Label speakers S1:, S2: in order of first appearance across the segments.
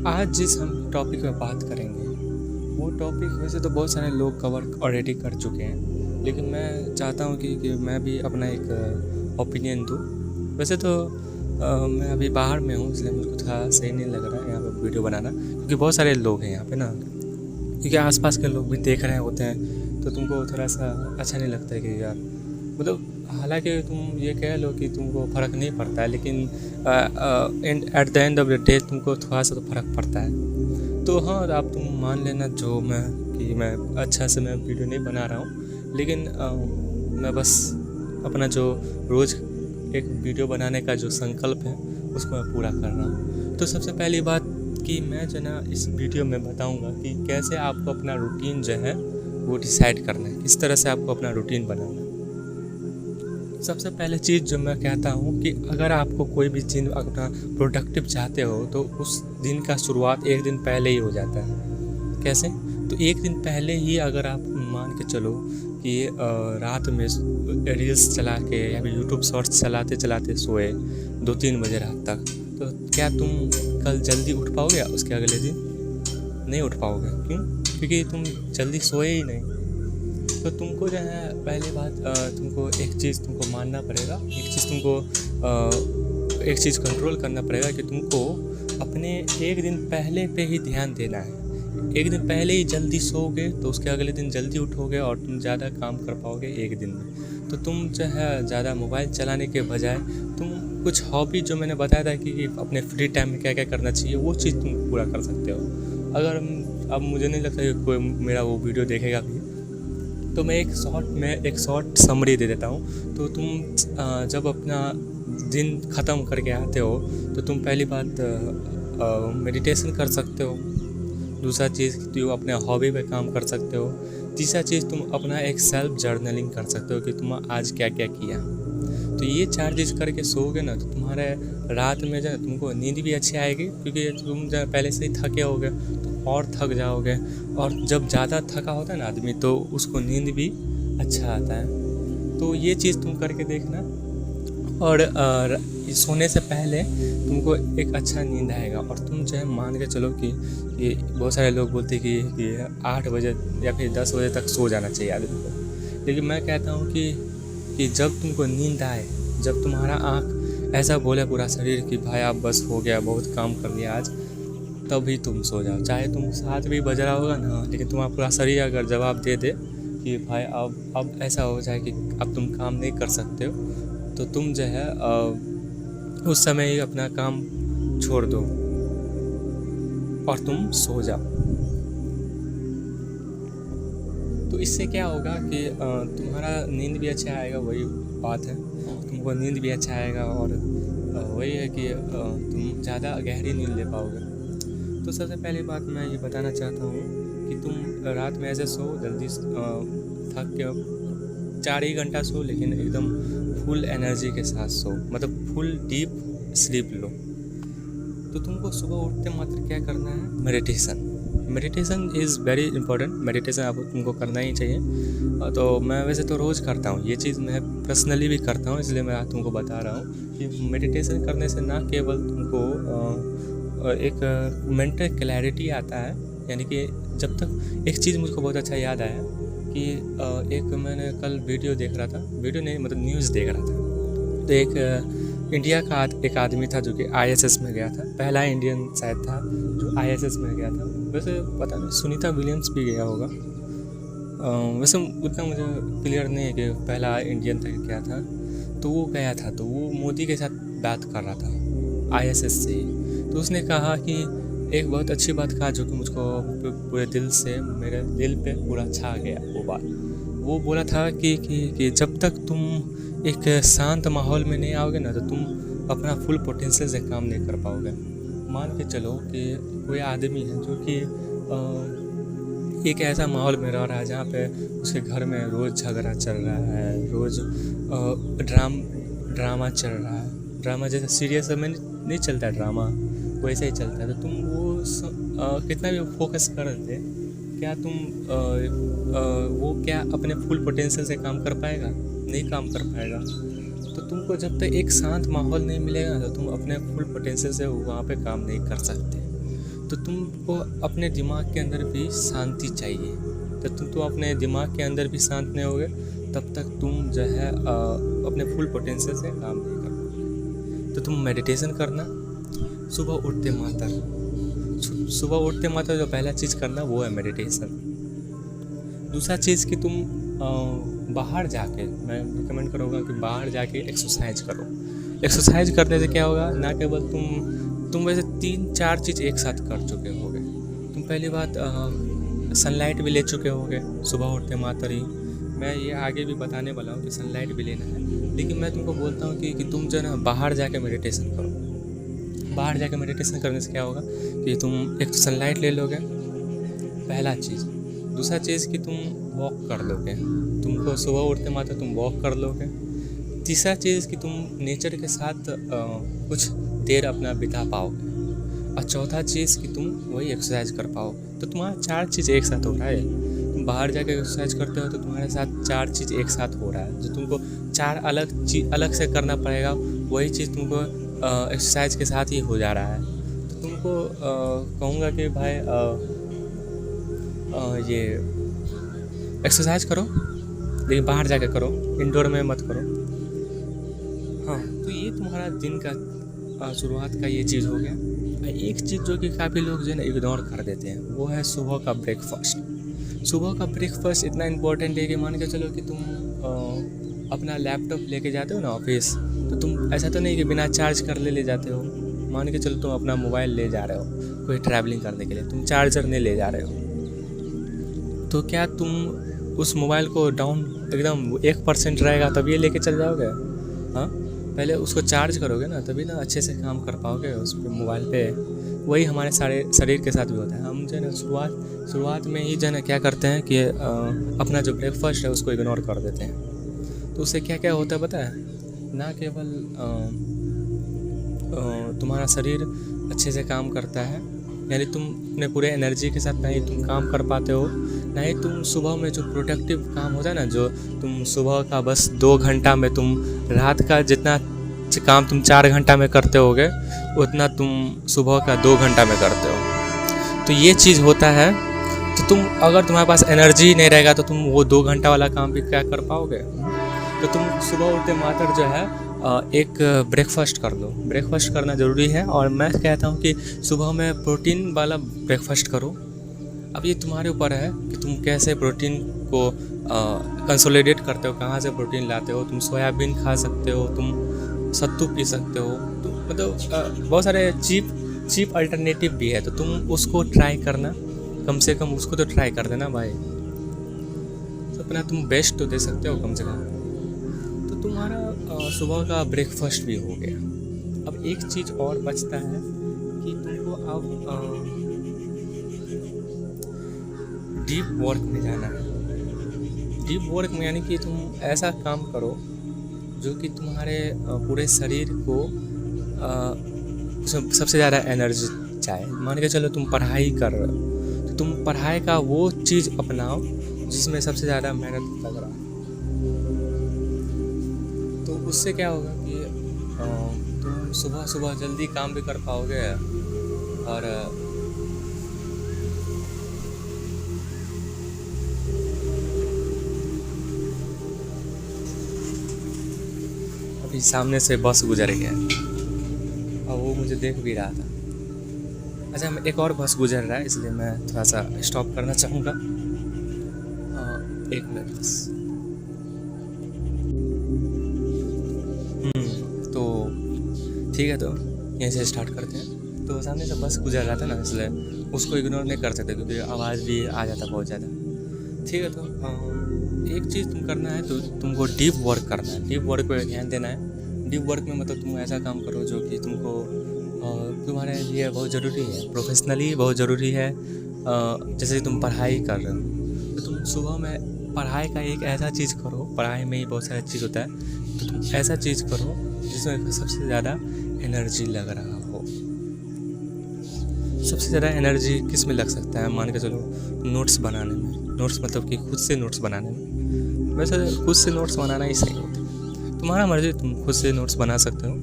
S1: आज जिस हम टॉपिक पे बात करेंगे वो टॉपिक वैसे तो बहुत सारे लोग कवर ऑलरेडी कर चुके हैं, लेकिन मैं चाहता हूँ कि मैं भी अपना एक ओपिनियन दूँ। वैसे तो मैं अभी बाहर में हूँ, इसलिए मुझको थोड़ा सही नहीं लग रहा है यहाँ पे वीडियो बनाना, क्योंकि बहुत सारे लोग हैं यहाँ पे ना, क्योंकि आसपास के लोग भी देख रहे होते हैं, तो तुमको थोड़ा सा अच्छा नहीं लगता है कि यार, मतलब हालांकि तुम ये कह लो कि तुमको फ़र्क नहीं पड़ता है, लेकिन at the end of the day तुमको थोड़ा सा तो फ़र्क पड़ता है। तो हाँ, आप तुम मान लेना जो मैं अच्छा से मैं वीडियो नहीं बना रहा हूँ, लेकिन मैं बस अपना जो रोज़ एक वीडियो बनाने का जो संकल्प है उसको मैं पूरा कर रहा हूँ। तो सबसे पहली बात कि मैं जो ना इस वीडियो में बताऊँगा कि कैसे आपको अपना रूटीन जो है वो डिसाइड करना है, किस तरह से आपको अपना रूटीन बनाना है। सबसे पहले चीज़ जो मैं कहता हूँ कि अगर आपको कोई भी चीज़ अपना प्रोडक्टिव चाहते हो तो उस दिन का शुरुआत एक दिन पहले ही हो जाता है। कैसे? तो एक दिन पहले ही अगर आप मान के चलो कि रात में रील्स चला के या फिर यूट्यूब शॉर्ट्स चलाते चलाते सोए 2-3 बजे रात तक, तो क्या तुम कल जल्दी उठ पाओगे? उसके अगले दिन नहीं उठ पाओगे। क्यों? क्योंकि तुम जल्दी सोए ही नहीं। तो तुमको जो है पहली बात तुमको एक चीज़ तुमको मानना पड़ेगा, एक चीज़ कंट्रोल करना पड़ेगा कि तुमको अपने एक दिन पहले पे ही ध्यान देना है। एक दिन पहले ही जल्दी सोओगे तो उसके अगले दिन जल्दी उठोगे और तुम ज़्यादा काम कर पाओगे एक दिन में। तो तुम जो है ज़्यादा मोबाइल चलाने के बजाय तुम कुछ हॉबी जो मैंने बताया था कि अपने फ्री टाइम में क्या क्या करना चाहिए वो चीज़ तुम पूरा कर सकते हो। अगर अब मुझे नहीं लगता कि कोई मेरा वो वीडियो देखेगा भी, तो मैं एक शॉर्ट समरी दे देता हूँ। तो तुम जब अपना दिन ख़त्म करके आते हो तो तुम पहली बात मेडिटेशन कर सकते हो। दूसरा चीज़ तुम अपने हॉबी पे काम कर सकते हो। तीसरा चीज़ तुम अपना एक सेल्फ जर्नलिंग कर सकते हो कि तुम आज क्या क्या किया। तो ये 4 चीज़ करके सोओगे ना तो तुम्हारे रात में जो है तुमको नींद भी अच्छी आएगी, क्योंकि तुम जब पहले से ही थके होगे तो और थक जाओगे, और जब ज़्यादा थका होता है ना आदमी तो उसको नींद भी अच्छा आता है। तो ये चीज़ तुम करके देखना, और सोने से पहले तुमको एक अच्छा नींद आएगा। और तुम जो है मान के चलो कि बहुत सारे लोग बोलते हैं कि 8 बजे या फिर 10 बजे तक सो जाना चाहिए आदमी को, लेकिन मैं कहता हूँ कि जब तुमको नींद आए, जब तुम्हारा आँख ऐसा बोले पूरा शरीर कि भाई आप बस हो गया, बहुत काम कर लिया आज, तभी तुम सो जाओ। चाहे तुम 7 भी बज रहा होगा ना, लेकिन तुम्हारा पूरा शरीर अगर जवाब दे दे कि भाई अब ऐसा हो जाए कि अब तुम काम नहीं कर सकते हो, तो तुम जो है उस समय ही अपना काम छोड़ दो और तुम सो जाओ। तो इससे क्या होगा कि तुम्हारा नींद भी अच्छा आएगा, वही बात है, तुमको नींद भी अच्छा आएगा, और वही है कि तुम ज़्यादा गहरी नींद ले पाओगे। तो सबसे पहली बात मैं ये बताना चाहता हूँ कि तुम रात में ऐसे सो जल्दी, थक के 4 ही घंटा सो, लेकिन एकदम फुल एनर्जी के साथ सो, मतलब फुल डीप स्लीप लो। तो तुमको सुबह उठते मात्र क्या करना है? Meditation is very important. Meditation आपको तुमको करना ही चाहिए। तो मैं वैसे तो रोज़ करता हूँ, ये चीज़ मैं पर्सनली भी करता हूँ, इसलिए मैं आज तुमको बता रहा हूँ कि मेडिटेशन करने से ना केवल तुमको एक मेंटल क्लैरिटी आता है, यानी कि जब तक एक चीज़ मुझको बहुत अच्छा याद आया कि एक मैंने कल वीडियो देख रहा था, वीडियो नहीं मतलब न्यूज़ देख रहा था। तो एक इंडिया का एक आदमी था जो कि ISS में गया था, पहला इंडियन शायद था जो ISS में गया था। वैसे पता नहीं सुनीता विलियम्स भी गया होगा, वैसे उतना मुझे क्लियर नहीं है कि पहला इंडियन था क्या था। तो वो गया था, तो वो मोदी के साथ बात कर रहा था ISS से ही। तो उसने कहा कि एक बहुत अच्छी बात कहा जो कि मुझको पूरे दिल से, मेरे दिल पे पूरा छा गया वो बात। वो बोला था कि जब तक तुम एक शांत माहौल में नहीं आओगे ना तो तुम अपना फुल पोटेंशियल से काम नहीं कर पाओगे। मान के चलो कि कोई आदमी है जो कि एक ऐसा माहौल में रह रहा है जहाँ पे उसके घर में रोज़ झगड़ा चल रहा है, रोज़ ड्रामा चल रहा है। ड्रामा जैसे सीरियस में नहीं चलता है, ड्रामा वैसे ही चलता है। तो तुम वो कितना भी फोकस कर दे, क्या वो क्या अपने फुल पोटेंशियल से काम कर पाएगा? नहीं काम कर पाएगा। तो तुमको जब तक एक शांत माहौल नहीं मिलेगा तो तुम अपने फुल पोटेंशियल से वहाँ पे काम नहीं कर सकते। तो तुमको अपने दिमाग के अंदर भी शांति चाहिए। तो तुम तो अपने दिमाग के अंदर भी शांत नहीं होगे तब तक तुम जो है अपने फुल पोटेंशियल से काम नहीं कर पाओगे। तो तुम मेडिटेशन करना, सुबह उठते मात्र जो पहला चीज़ करना वो है मेडिटेशन। दूसरा चीज़ कि तुम बाहर जाके, मैं रिकमेंड करूँगा कि बाहर जाके एक्सरसाइज करो। एक्सरसाइज करने से क्या होगा, ना केवल तुम वैसे 3-4 चीज़ एक साथ कर चुके होगे। तुम पहली बात सनलाइट भी ले चुके होगे सुबह उठते मात्र ही। मैं ये आगे भी बताने वाला हूँ कि सनलाइट भी लेना है, लेकिन मैं तुमको बोलता हूँ कि तुम जो है ना बाहर जाके मेडिटेशन करो। बाहर जाके मेडिटेशन करने से क्या होगा कि तुम एक तो सनलाइट ले लोगे, पहला चीज़। दूसरा चीज़ कि तुम वॉक कर लोगे, तुमको सुबह उठते मात्र तुम वॉक कर लोगे। तीसरा चीज़ कि तुम नेचर के साथ कुछ देर अपना बिता पाओगे। और चौथा चीज़ कि तुम वही एक्सरसाइज कर पाओगे। तो तुम्हारा 4 चीज़ एक साथ हो रहा है। तुम बाहर जाके एक्सरसाइज करते हो तो तुम्हारे साथ 4 चीज़ एक साथ हो रहा है। जो तुमको 4 अलग से करना पड़ेगा, वही चीज़ तुमको एक्सरसाइज के साथ ही हो जा रहा है। तो तुमको कहूँगा कि भाई ये एक्सरसाइज करो, लेकिन बाहर जाके करो, इंडोर में मत करो। हाँ, तो ये तुम्हारा दिन का शुरुआत का ये चीज़ हो गया। एक चीज़ जो कि काफ़ी लोग जो है ना इग्नोर कर देते हैं, वो है सुबह का ब्रेकफास्ट। सुबह का ब्रेकफास्ट इतना इम्पोर्टेंट है कि मान के चलो कि तुम अपना लैपटॉप लेके जाते हो ना ऑफिस, तो तुम ऐसा तो नहीं कि बिना चार्ज कर ले जाते हो। मान के चलो तुम अपना मोबाइल ले जा रहे हो कोई ट्रैवलिंग करने के लिए, तुम चार्जर नहीं ले जा रहे हो, तो क्या तुम उस मोबाइल को डाउन एकदम 1% रहेगा तब ये लेके चल जाओगे? हाँ, पहले उसको चार्ज करोगे ना, तभी ना अच्छे से काम कर पाओगे उस पे मोबाइल पे। वही हमारे सारे शरीर के साथ भी होता है। हम जो है ना शुरुआत में ही जो है ना क्या करते हैं कि अपना जो ब्रेकफास्ट है उसको इग्नोर कर देते हैं। तो उससे क्या क्या होता है पता है? ना केवल तुम्हारा शरीर अच्छे से काम करता है, यानी तुम अपने पूरे एनर्जी के साथ ना ही तुम काम कर पाते हो, ना ही तुम सुबह में जो प्रोडक्टिव काम होता है ना, जो तुम सुबह का बस 2 घंटा में तुम रात का जितना काम तुम 4 घंटा में करते होगे उतना तुम सुबह का 2 घंटा में करते हो। तो ये चीज़ होता है। तो तुम अगर तुम्हारे पास एनर्जी नहीं रहेगा तो तुम वो 2 घंटा वाला काम भी क्या कर पाओगे? तो तुम सुबह उठते मात्र जो है एक ब्रेकफास्ट कर लो। ब्रेकफास्ट करना ज़रूरी है, और मैं कहता हूँ कि सुबह में प्रोटीन वाला ब्रेकफास्ट करो। अब ये तुम्हारे ऊपर है कि तुम कैसे प्रोटीन को कंसोलिडेट करते हो, कहाँ से प्रोटीन लाते हो। तुम सोयाबीन खा सकते हो, तुम सत्तू पी सकते हो, तो मतलब बहुत सारे चीप अल्टरनेटिव भी है। तो तुम उसको ट्राई करना, कम से कम उसको तो ट्राई कर देना भाई। तो अपना तुम बेस्ट तो दे सकते हो कम से कम। तो तुम्हारा सुबह का ब्रेकफास्ट भी हो गया। अब एक चीज़ और बचता है कि तुमको अब डीप वर्क में जाना है। डीप वर्क में यानी कि तुम ऐसा काम करो जो कि तुम्हारे पूरे शरीर को सबसे ज़्यादा एनर्जी चाहे। मान के चलो तुम पढ़ाई कर रहे हो, तो तुम पढ़ाई का वो चीज़ अपनाओ जिसमें सबसे ज़्यादा मेहनत लग रहा है। तो उससे क्या होगा कि तुम सुबह जल्दी काम भी कर पाओगे, और अभी सामने से बस गुजर गया और वो मुझे देख भी रहा था। अच्छा, एक और बस गुजर रहा है, इसलिए मैं थोड़ा सा स्टॉप करना चाहूँगा। 1 मिनट बस। तो ठीक है, तो यहीं से स्टार्ट करते हैं। तो सामने से बस गुजर रहा था ना, इसलिए उसको इग्नोर नहीं कर सकते क्योंकि आवाज़ भी आ जाता बहुत ज़्यादा। ठीक है, तो एक चीज़ तुम करना है, तो तुमको डीप वर्क करना है। डीप वर्क पे ध्यान देना है। डीप वर्क में मतलब तुम ऐसा काम करो जो कि तुमको तुम्हारे लिए बहुत ज़रूरी है, प्रोफेशनली बहुत ज़रूरी है। जैसे तुम पढ़ाई कर रहे हो, तो तुम सुबह में पढ़ाई का एक ऐसा चीज़ करो, पढ़ाई में ही बहुत सारा चीज़ होता है, तो तुम ऐसा चीज़ करो जिसमें सबसे ज़्यादा एनर्जी लग रहा हो। सबसे ज़्यादा एनर्जी किस में लग सकता है? मान के चलो नोट्स बनाने में। नोट्स मतलब कि खुद से नोट्स बनाने में। वैसे खुद से नोट्स बनाना ही सही होता है, तुम्हारा मर्जी, तुम खुद से नोट्स बना सकते हो।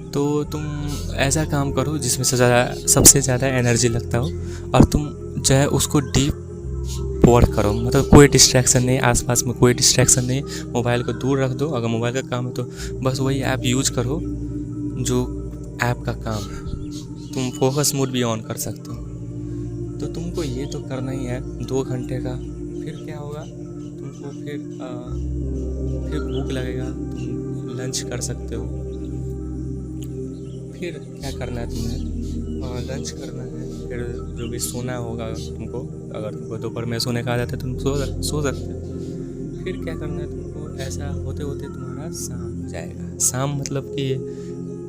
S1: तो तुम ऐसा काम करो जिसमें सबसे ज़्यादा एनर्जी लगता हो, और तुम जो है उसको डीप वर्क करो। मतलब कोई डिस्ट्रैक्शन नहीं, आसपास में कोई डिस्ट्रैक्शन नहीं, मोबाइल को दूर रख दो। अगर मोबाइल का काम है तो बस वही ऐप यूज करो जो ऐप का काम है। तुम फोकस मोड भी ऑन कर सकते हो। तो तुमको ये तो करना ही है 2 घंटे का। फिर क्या होगा, तुमको फिर भूख लगेगा, तुम लंच कर सकते हो। फिर क्या करना है तुम्हें, लंच करना है। फिर जो भी सोना होगा तुमको, अगर तुमको दोपहर में सोने का आदत है तुम सो सकते हो। फिर क्या करना है तुमको, ऐसा होते होते तुम्हारा शाम हो जाएगा। शाम मतलब कि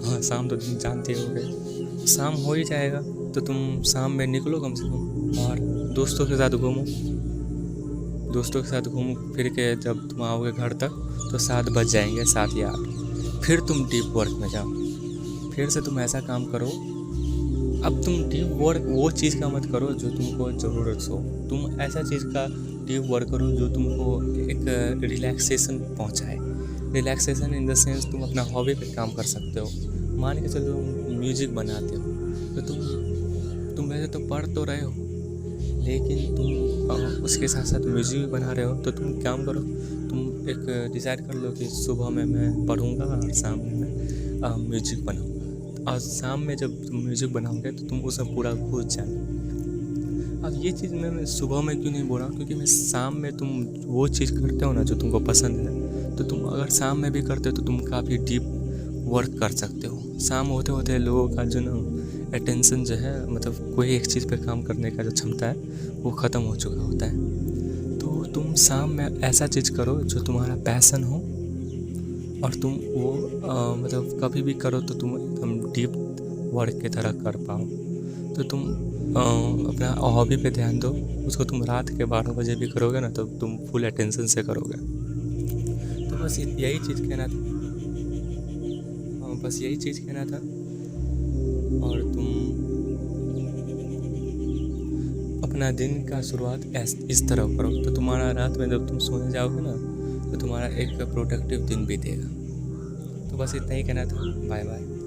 S1: हाँ, शाम तो तुम जानते होगे, शाम हो ही जाएगा। तो तुम शाम में निकलो कम से कम, और दोस्तों के साथ घूमो। दोस्तों के साथ घूम फिर के जब तुम आओगे घर तक तो 7 बज जाएंगे, 7 या 8। फिर तुम डीप वर्क में जाओ। फिर से तुम ऐसा काम करो। अब तुम डीप वर्क वो चीज़ का मत करो जो तुमको ज़रूरत हो। तुम ऐसा चीज़ का डीप वर्क करो जो तुमको एक रिलैक्सेशन पहुंचाए। रिलैक्सेशन इन द सेंस तुम अपना हॉबी पे काम कर सकते हो। मान के चलो म्यूज़िक बनाते हो, तो तुम वैसे तो पढ़ तो रहे हो, लेकिन तुम उसके साथ साथ म्यूज़िक भी बना रहे हो। तो तुम काम करो, तुम एक डिसाइड कर लो कि सुबह में मैं पढ़ूँगा और शाम में मैं म्यूज़िक बनाऊँगा। और शाम में जब तुम म्यूज़िक बनाओगे तो तुम उसमें पूरा घुस जाना। अब ये चीज़ मैं सुबह में क्यों नहीं बोल रहा हूँ, क्योंकि मैं शाम में तुम वो चीज़ करते हो ना जो तुमको पसंद है, तो तुम अगर शाम में भी करते हो तो तुम काफ़ी डीप वर्क कर सकते हो। शाम होते होते लोगों का जो ना अटेंशन जो है, मतलब कोई एक चीज़ पे काम करने का जो क्षमता है वो ख़त्म हो चुका होता है। तो तुम शाम में ऐसा चीज़ करो जो तुम्हारा पैसन हो, और तुम वो मतलब कभी भी करो तो तुम एकदम डीप वर्क की तरह कर पाओ। तो तुम अपना हॉबी पे ध्यान दो। उसको तुम रात के 12 बजे भी करोगे ना तो तुम फुल अटेंशन से करोगे। तो बस यही चीज़ कहना था। बस यही चीज़ कहना था। और तुम अपना दिन का शुरुआत इस तरह करो तो तुम्हारा रात में जब तुम सोने जाओगे ना तो तुम्हारा एक प्रोडक्टिव दिन बीतेगा। तो बस इतना ही कहना था। Bye bye.